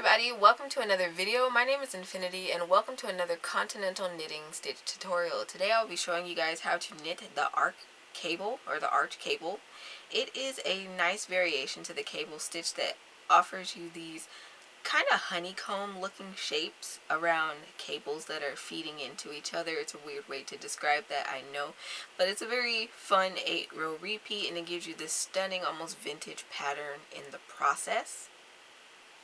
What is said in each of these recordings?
everybody, welcome to another video. My name is Infiniti and welcome to another Continental knitting stitch tutorial. Today I'll be showing you guys how to knit the arc cable or the arch cable. It is a nice variation to the cable stitch that offers you these kind of honeycomb looking shapes around cables that are feeding into each other. It's a weird way to describe that, I know, but it's a very fun 8-row repeat and it gives you this stunning almost vintage pattern in the process.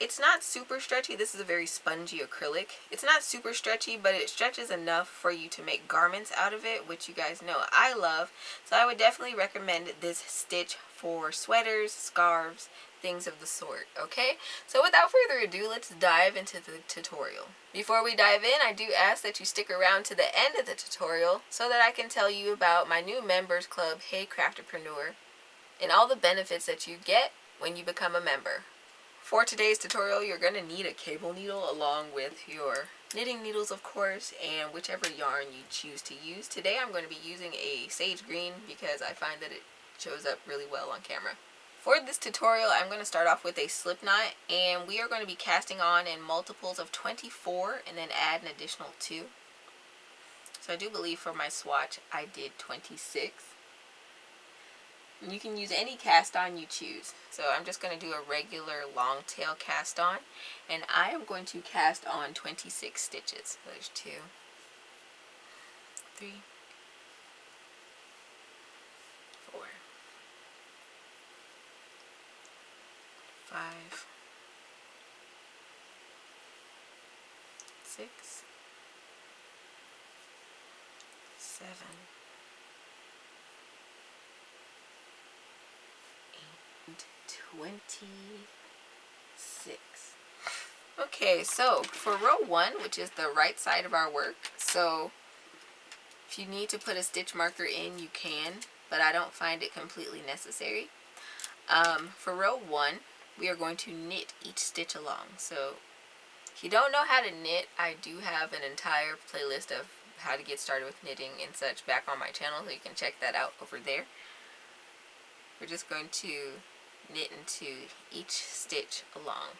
It's not super stretchy. This is a very spongy acrylic. It's not super stretchy, but it stretches enough for you to make garments out of it, which you guys know I love. So I would definitely recommend this stitch for sweaters, scarves, things of the sort, okay? So without further ado, let's dive into the tutorial. Before we dive in, I do ask that you stick around to the end of the tutorial so that I can tell you about my new members club, Hey Craftapreneur, and all the benefits that you get when you become a member. For today's tutorial, you're going to need a cable needle along with your knitting needles, of course, and whichever yarn you choose to use. Today I'm going to be using a sage green because I find that it shows up really well on camera. For this tutorial, I'm going to start off with a slip knot, and we are going to be casting on in multiples of 24 and then add an additional 2. So I do believe for my swatch I did 26. You can use any cast on you choose. So I'm just going to do a regular long tail cast on, and I am going to cast on 26 stitches. So there's 2, 3, 4, 5, 6, 7, 26. Okay, so for row 1, which is the right side of our work, so if you need to put a stitch marker in, you can, but I don't find it completely necessary. For row 1, we are going to knit each stitch along. So if you don't know how to knit, I do have an entire playlist of how to get started with knitting and such back on my channel, so you can check that out over there. We're just going to knit into each stitch along.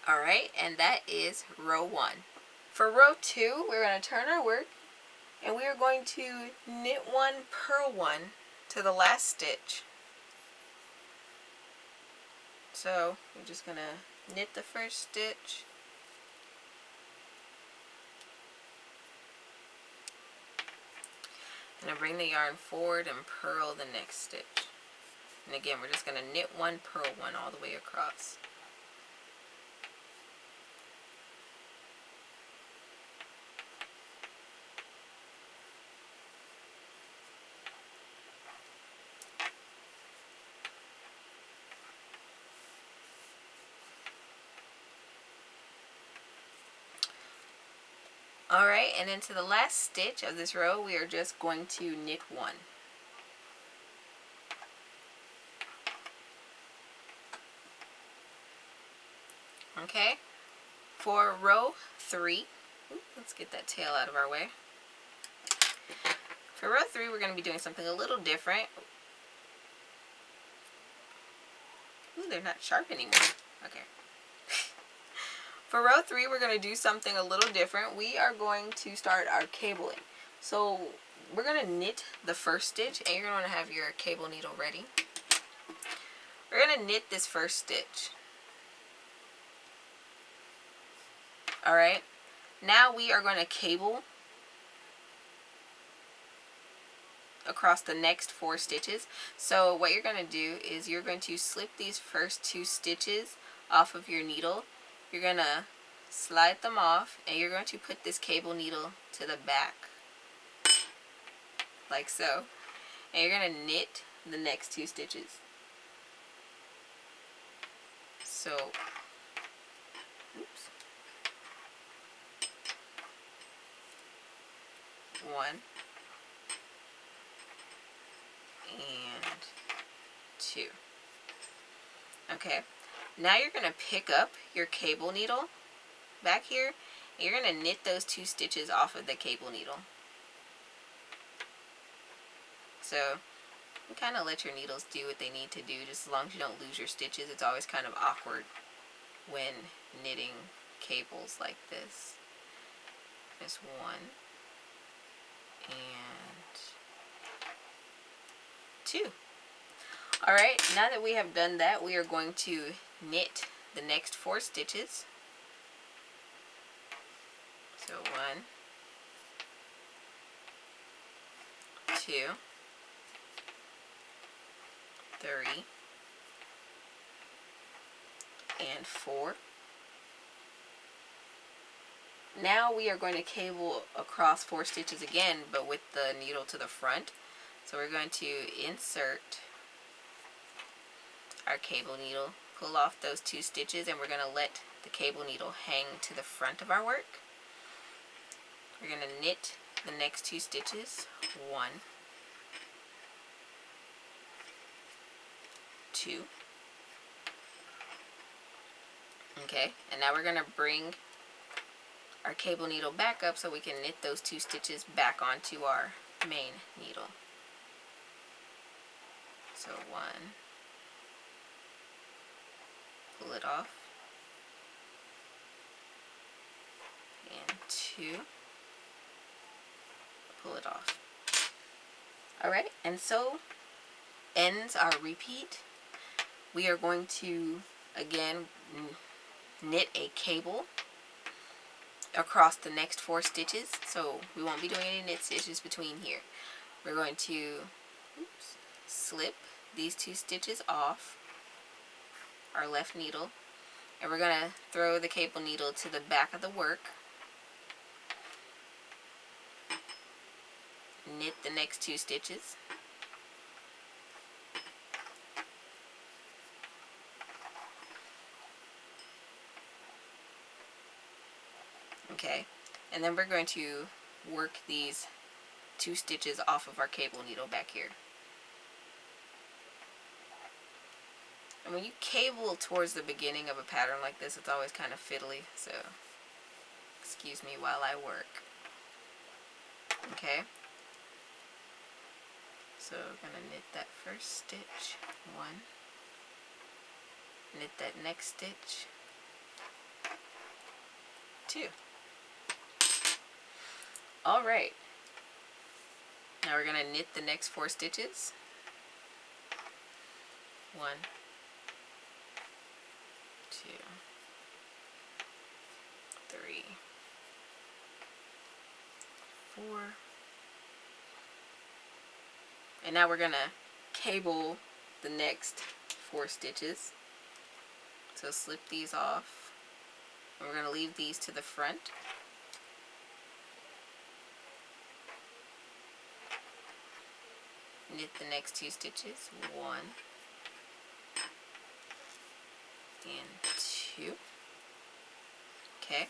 Alright, and that is row 1. For row 2, we're going to turn our work and we are going to knit 1, purl 1 to the last stitch. So we're just going to knit the first stitch, and I bring the yarn forward and purl the next stitch. And again, we're just going to knit 1, purl 1 all the way across. Alright, and into the last stitch of this row, we are just going to knit 1. Okay, for row 3, let's get that tail out of our way. For row 3, we're going to be doing something a little different. Ooh, they're not sharp anymore. Okay. For row 3, we're going to do something a little different. We are going to start our cabling. So we're going to knit the first stitch, and you're going to have your cable needle ready. We're going to knit this first stitch. Alright, now we are going to cable across the next 4 stitches. So what you're going to do is you're going to slip these first 2 stitches off of your needle. You're going to slide them off, and you're going to put this cable needle to the back, like so. And you're going to knit the next 2 stitches. So, oops. 1 and 2. Okay, Now you're going to pick up your cable needle back here, and you're going to knit those 2 stitches off of the cable needle. So you kind of let your needles do what they need to do, just as long as you don't lose your stitches. It's always kind of awkward when knitting cables like this. There's 1 and 2. Alright, now that we have done that, we are going to knit the next 4 stitches. So 1, 2, 3, and 4. Now we are going to cable across 4 stitches again, but with the needle to the front. So we're going to insert our cable needle, pull off those 2 stitches, and we're going to let the cable needle hang to the front of our work. We're going to knit the next 2 stitches, 1, 2. Okay, and now we're going to bring our cable needle back up so we can knit those 2 stitches back onto our main needle. So 1, pull it off, and 2, pull it off. Alright, and so ends our repeat. We are going to again knit a cable across the next 4 stitches, so we won't be doing any knit stitches between here. We're going to slip these 2 stitches off our left needle, and we're going to throw the cable needle to the back of the work, knit the next 2 stitches, okay, and then we're going to work these 2 stitches off of our cable needle back here. And when you cable towards the beginning of a pattern like this, it's always kind of fiddly, so excuse me while I work. Okay, so we're going to knit that first stitch, 1, knit that next stitch, 2. Alright, now we're going to knit the next 4 stitches, 1, 2, 3, 4, and now we're going to cable the next 4 stitches. So slip these off, and we're going to leave these to the front. Knit the next 2 stitches, 1 and 2. Okay.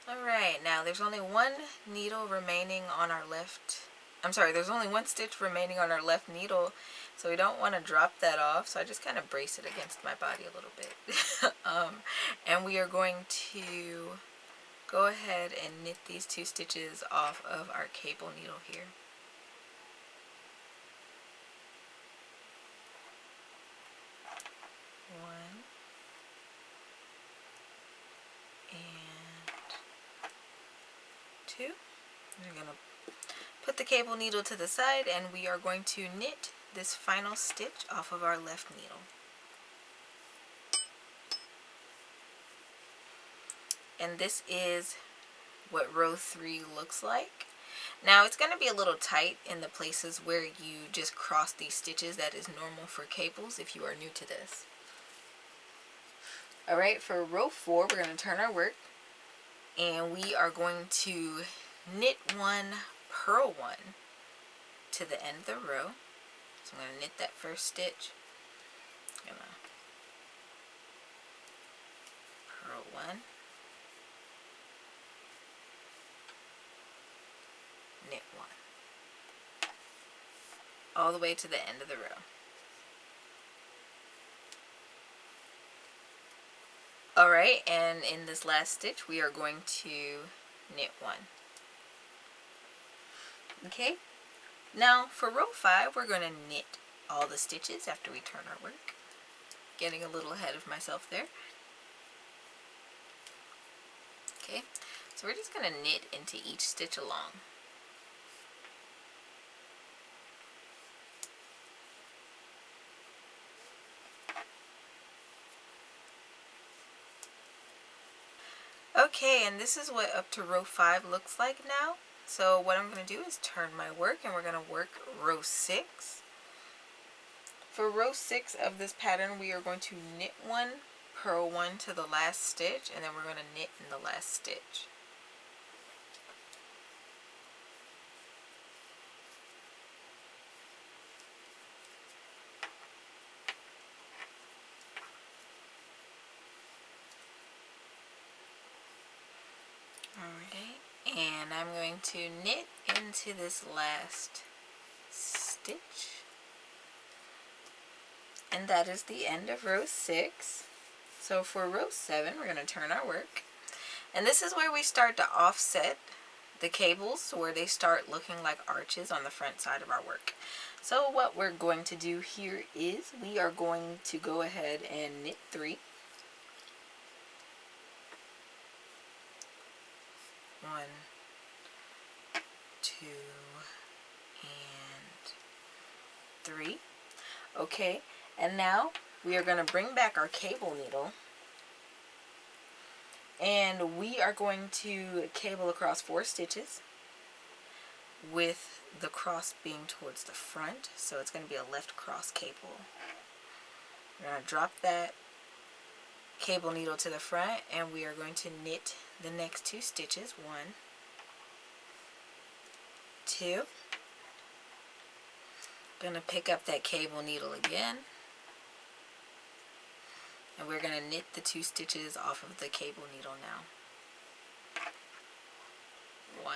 Alright, now there's only 1 needle remaining on our left. There's only 1 stitch remaining on our left needle, so we don't want to drop that off, so I just kind of brace it against my body a little bit. And we are going to go ahead and knit these 2 stitches off of our cable needle here. One and 2. We're going to put the cable needle to the side, and we are going to knit this final stitch off of our left needle. And this is what row 3 looks like. Now it's going to be a little tight in the places where you just cross these stitches. That is normal for cables if you are new to this. Alright, for row 4 we're going to turn our work, and we are going to knit 1, purl 1 to the end of the row. So I'm going to knit that first stitch, I'm going to purl 1, knit 1, all the way to the end of the row. Alright, and in this last stitch we are going to knit 1. Okay, now for row 5 we're going to knit all the stitches after we turn our work. Getting a little ahead of myself there. Okay, so we're just going to knit into each stitch along. Okay, and this is what up to row 5 looks like now. So what I'm going to do is turn my work, and we're going to work row 6. For row 6 of this pattern, we are going to knit 1, purl 1 to the last stitch, and then we're going to knit in the last stitch. Alright, and I'm going to knit into this last stitch. And that is the end of row 6. So for row 7, we're going to turn our work. And this is where we start to offset the cables, so where they start looking like arches on the front side of our work. So what we're going to do here is we are going to go ahead and knit 3. 1, 2, and 3. Okay, and now we are going to bring back our cable needle, and we are going to cable across 4 stitches with the cross being towards the front, so it's going to be a left cross cable. We're going to drop that cable needle to the front, and we are going to knit the next 2 stitches. 1, 2. Gonna pick up that cable needle again, and we're gonna knit the 2 stitches off of the cable needle now. 1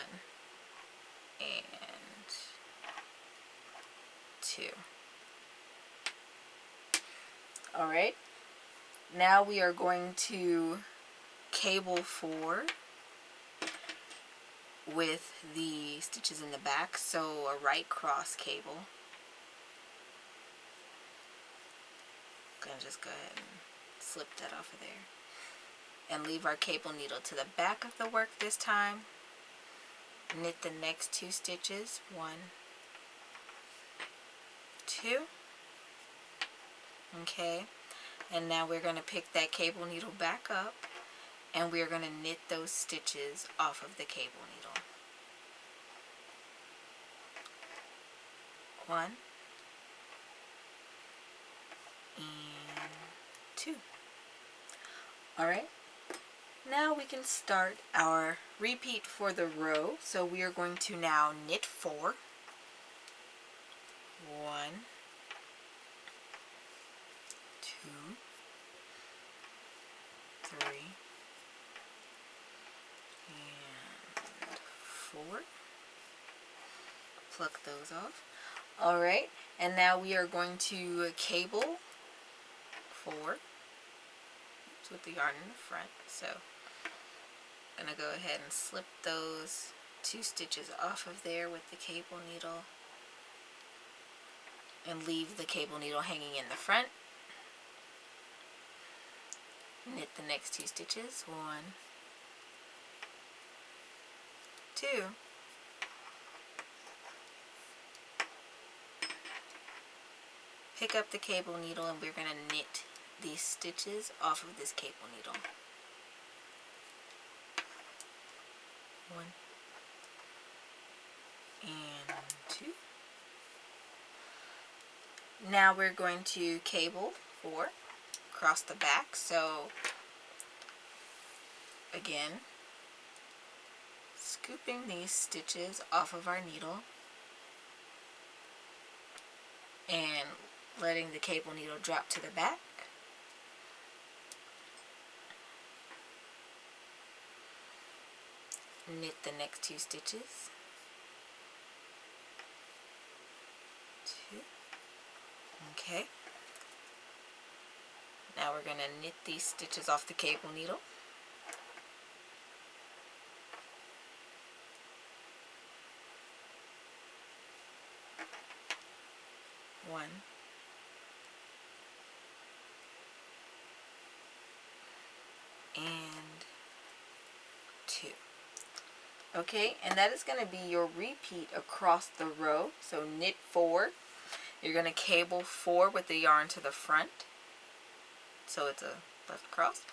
and 2. Alright, now we are going to cable 4 with the stitches in the back, so a right cross cable. Gonna just go ahead and slip that off of there and leave our cable needle to the back of the work this time. Knit the next 2 stitches. 1, 2. Okay, and now we're going to pick that cable needle back up, and we are going to knit those stitches off of the cable needle. 1 and 2. Alright, now we can start our repeat for the row. So we are going to now knit 4. 1, 2, 3, and 4. Pluck those off. Alright, and now we are going to cable 4 with the yarn in the front. So I'm going to go ahead and slip those 2 stitches off of there with the cable needle and leave the cable needle hanging in the front. Knit the next 2 stitches. 1, 2. Pick up the cable needle, and we're going to knit these stitches off of this cable needle. 1 and 2. Now we're going to cable 4 across the back. So again, scooping these stitches off of our needle and letting the cable needle drop to the back. Knit the next 2 stitches. 2. Okay. Now we're going to knit these stitches off the cable needle. One. And 2. Okay, and that is going to be your repeat across the row. So knit 4. You're going to cable 4 with the yarn to the front. So it's a left cross.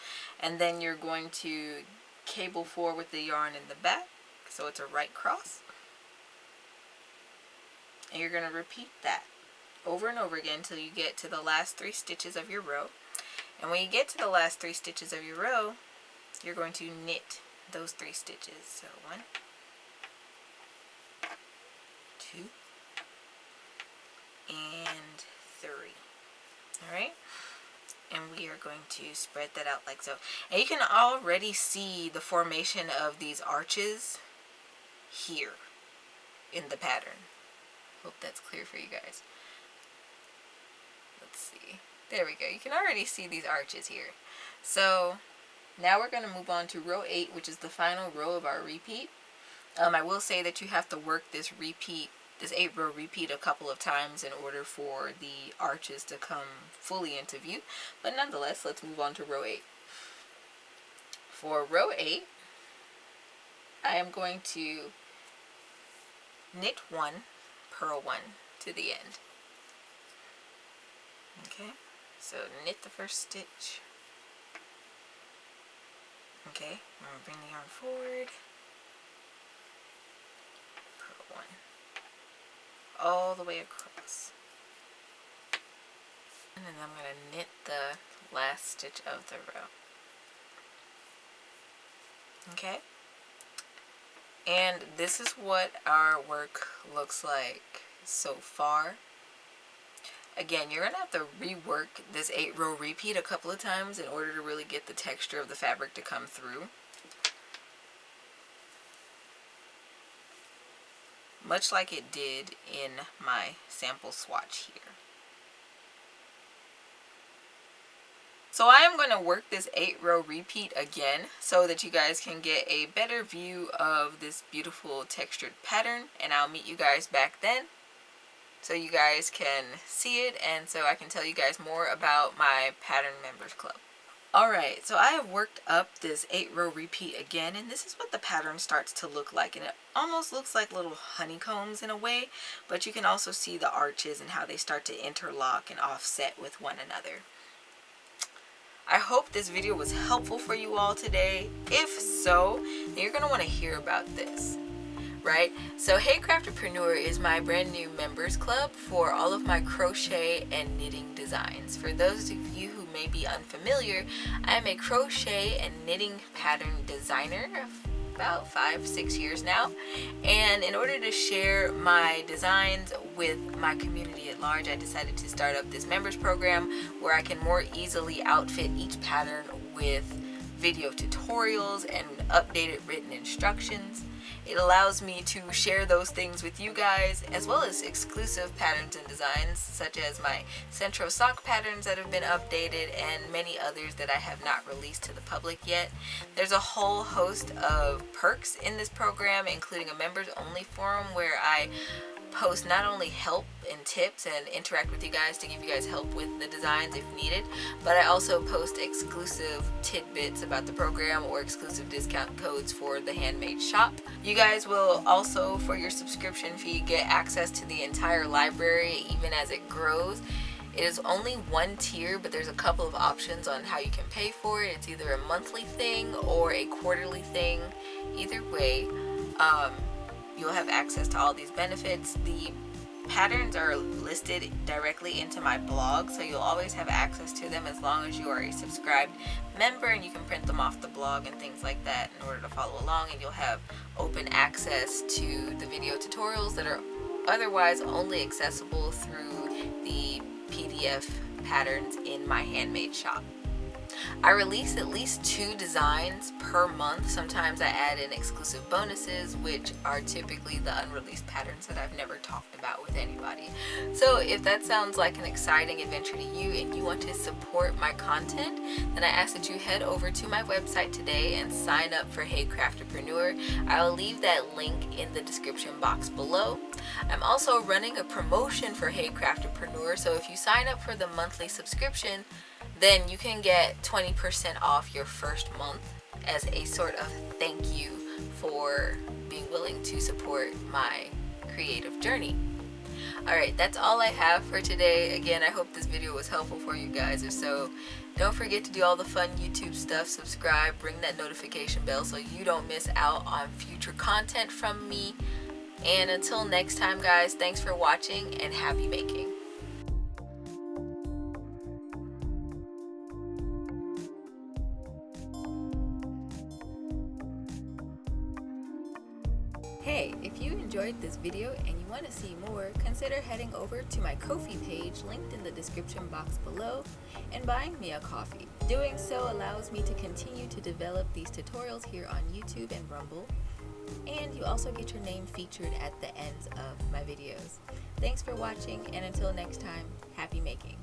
And then you're going to cable 4 with the yarn in the back. So it's a right cross. And you're going to repeat that over and over again until you get to the last 3 stitches of your row. And when you get to the last 3 stitches of your row, you're going to knit those 3 stitches. So 1, 2, and 3. Alright? And we are going to spread that out like so. And you can already see the formation of these arches here in the pattern. Hope that's clear for you guys. Let's see. There we go. You can already see these arches here. So now we're going to move on to row 8, which is the final row of our repeat. I will say that you have to work this 8-row repeat a couple of times in order for the arches to come fully into view. But nonetheless, let's move on to row 8. For row 8, I am going to knit 1, purl 1 to the end. Okay, so knit the first stitch. Okay, I'm going to bring the yarn forward, purl 1, all the way across. And then I'm going to knit the last stitch of the row. Okay, and this is what our work looks like so far. Again, you're going to have to rework this 8-row repeat a couple of times in order to really get the texture of the fabric to come through. Much like it did in my sample swatch here. So I am going to work this 8-row repeat again so that you guys can get a better view of this beautiful textured pattern, and I'll meet you guys back then so you guys can see it and so I can tell you guys more about my pattern members club. Alright, so I have worked up this 8-row repeat again, and this is what the pattern starts to look like, and it almost looks like little honeycombs in a way, but you can also see the arches and how they start to interlock and offset with one another. I hope this video was helpful for you all today. If so, then you're going to want to hear about this. Right? So Hey Craftpreneur is my brand new members club for all of my crochet and knitting designs. For those of you who may be unfamiliar, I am a crochet and knitting pattern designer about 5-6 years now, and in order to share my designs with my community at large, I decided to start up this members program where I can more easily outfit each pattern with video tutorials and updated written instructions. It allows me to share those things with you guys, as well as exclusive patterns and designs, such as my Centro sock patterns that have been updated and many others that I have not released to the public yet. There's a whole host of perks in this program, including a members only forum where I post not only help and tips and interact with you guys to give you guys help with the designs if needed, but I also post exclusive tidbits about the program or exclusive discount codes for the handmade shop. You guys will also, for your subscription fee, get access to the entire library even as it grows. It is only one tier, but there's a couple of options on how you can pay for it. It's either a monthly thing or a quarterly thing. Either way, you'll have access to all these benefits. The patterns are listed directly into my blog, so you'll always have access to them as long as you are a subscribed member, and you can print them off the blog and things like that in order to follow along, and you'll have open access to the video tutorials that are otherwise only accessible through the PDF patterns in my handmade shop. I release at least 2 designs per month. Sometimes I add in exclusive bonuses, which are typically the unreleased patterns that I've never talked about with anybody. So if that sounds like an exciting adventure to you and you want to support my content, then I ask that you head over to my website today and sign up for Hey Craftapreneur. I'll leave that link in the description box below. I'm also running a promotion for Hey Craftapreneur, so if you sign up for the monthly subscription, then you can get 20% off your first month as a sort of thank you for being willing to support my creative journey. Alright, that's all I have for today. Again, I hope this video was helpful for you guys. If so, don't forget to do all the fun YouTube stuff. Subscribe, ring that notification bell so you don't miss out on future content from me. And until next time, guys, thanks for watching and happy making. Hey, if you enjoyed this video and you want to see more, consider heading over to my Ko-fi page linked in the description box below and buying me a coffee. Doing so allows me to continue to develop these tutorials here on YouTube and Rumble, and you also get your name featured at the ends of my videos. Thanks for watching, and until next time, happy making.